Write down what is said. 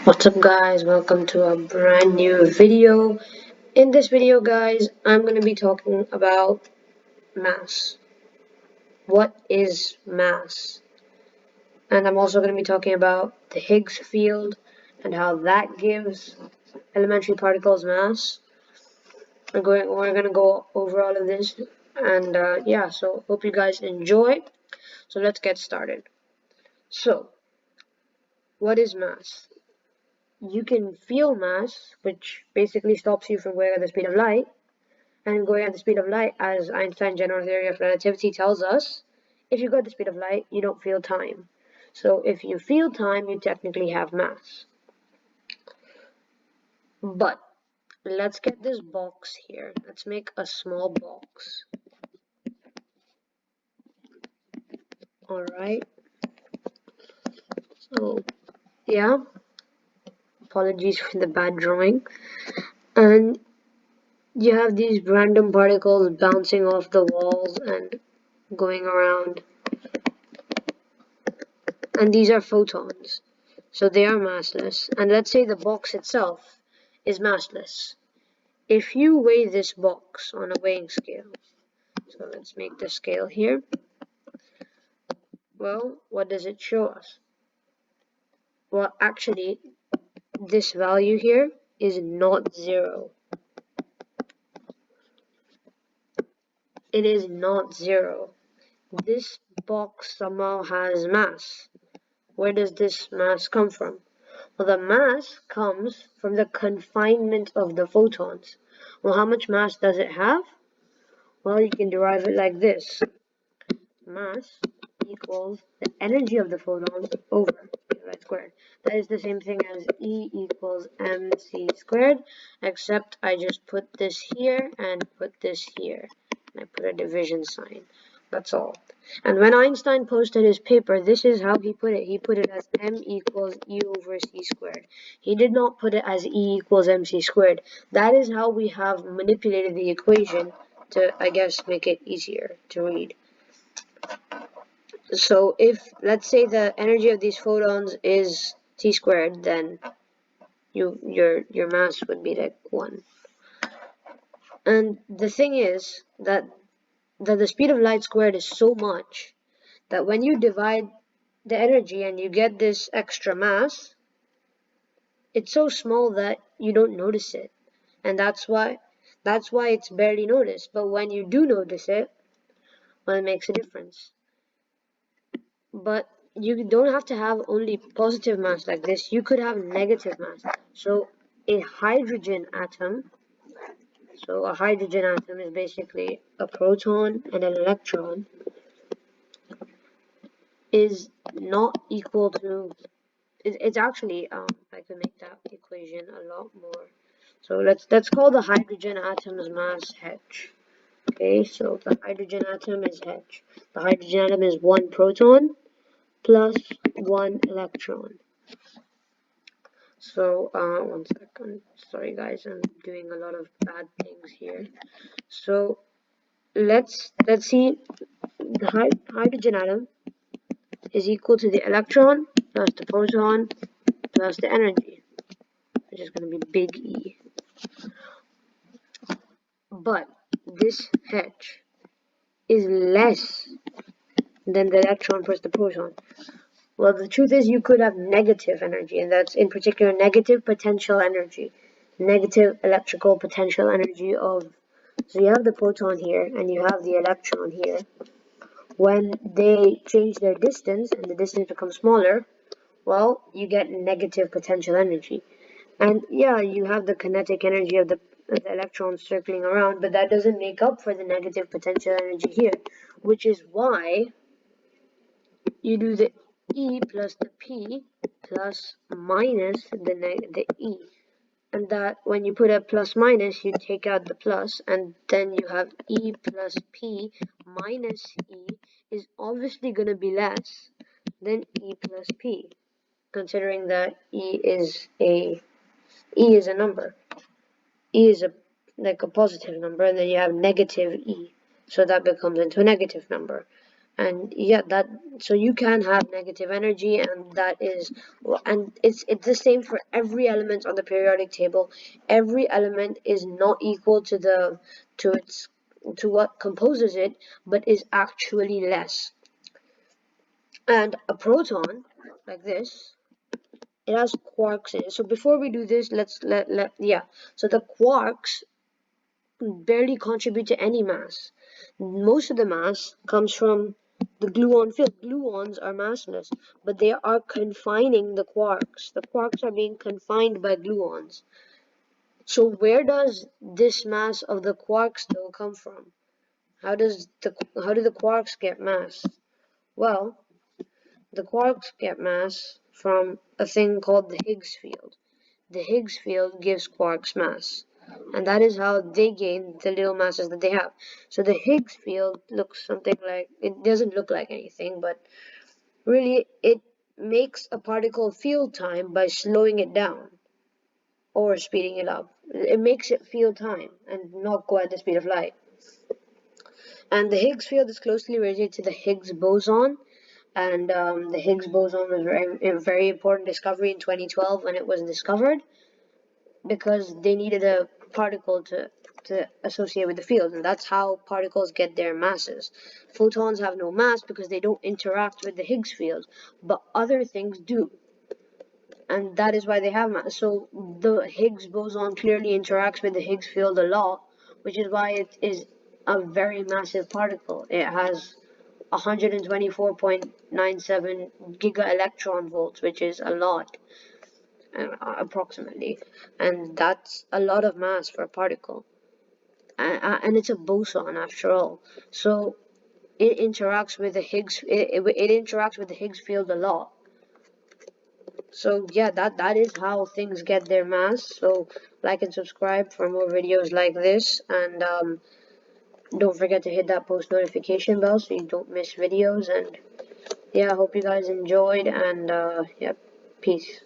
What's up guys, welcome to a brand new video. In this video guys, I'm going to be talking about mass. What is mass? And I'm also going to be talking about the Higgs field and how that gives elementary particles mass. We're going to go over all of this and yeah, so hope you guys enjoy. So let's get started. So, what is mass? You can feel mass, which basically stops you from going at the speed of light. And going at the speed of light, as Einstein's general theory of relativity tells us, if you go at the speed of light, you don't feel time. So if you feel time, you technically have mass. But let's get this box here. Let's make a small box. Alright. So, yeah. Apologies for the bad drawing. And you have these random particles bouncing off the walls and going around. And these are photons. So they are massless. And let's say the box itself is massless. If you weigh this box on a weighing scale, so let's make the scale here. Well, what does it show us? Well, actually, this value here is not 0. It is not 0. This box somehow has mass. Where does this mass come from? Well, the mass comes from the confinement of the photons. Well, how much mass does it have? Well, you can derive it like this. Mass equals the energy of the photons over light squared. That is the same thing as E equals mc squared, except I just put this here and put this here. And I put a division sign. That's all. And when Einstein posted his paper, this is how he put it. He put it as m equals E over c squared. He did not put it as E equals mc squared. That is how we have manipulated the equation to, I guess, make it easier to read. So if, let's say, the energy of these photons is c squared, then your mass would be like 1. And the thing is that the speed of light squared is so much that when you divide the energy and you get this extra mass, it's so small that you don't notice it. And that's why it's barely noticed. But when you do notice it, well, it makes a difference. But you don't have to have only positive mass like this. You could have negative mass. So a hydrogen atom, is basically a proton and an electron, is not equal to, it's actually, I can make that equation a lot more. So let's call the hydrogen atom's mass H. Okay, so the hydrogen atom is H. The hydrogen atom is 1 proton plus 1 electron. So, 1 second. Sorry guys, I'm doing a lot of bad things here. So, let's see. The hydrogen atom is equal to the electron plus the proton plus the energy, which is going to be big E. But this H is less than the electron plus the proton. Well, the truth is you could have negative energy, and that's in particular negative potential energy, negative electrical potential energy of, so you have the proton here and you have the electron here. When they change their distance and the distance becomes smaller, well, you get negative potential energy. And yeah, you have the kinetic energy of the electrons circling around, but that doesn't make up for the negative potential energy here, which is why you do the E plus the P plus minus the E. And that when you put a plus minus, you take out the plus, and then you have E plus P minus E is obviously going to be less than E plus P, considering that E is a number. E is like a positive number, and then you have negative E, so that becomes into a negative number. And yeah, so you can have negative energy, and that is, and it's the same for every element on the periodic table. Every element is not equal to what composes it, but is actually less. And a proton, like this, it has quarks in it. So before we do this, so the quarks barely contribute to any mass. Most of the mass comes from the gluon field. Gluons are massless, but they are confining the quarks. The quarks are being confined by gluons. So where does this mass of the quarks though come from? How do the quarks get mass? Well, the quarks get mass from a thing called the Higgs field. The Higgs field gives quarks mass, and that is how they gain the little masses that they have. So the Higgs field looks something like, it doesn't look like anything, but really it makes a particle feel time by slowing it down or speeding it up. It makes it feel time and not go at the speed of light. And the Higgs field is closely related to the Higgs boson. And the Higgs boson was a very important discovery in 2012 when it was discovered, because they needed a particle to associate with the field, and that's how particles get their masses. Photons have no mass because they don't interact with the Higgs field, but other things do, and that is why they have mass. So the Higgs boson clearly interacts with the Higgs field a lot, which is why it is a very massive particle. It has 124.97 giga electron volts, which is a lot. Approximately, and that's a lot of mass for a particle, and it's a boson after all, so it interacts with the Higgs field a lot. So yeah, that is how things get their mass. So like and subscribe for more videos like this, and don't forget to hit that post notification bell so you don't miss videos. And yeah, I hope you guys enjoyed, and yeah, peace.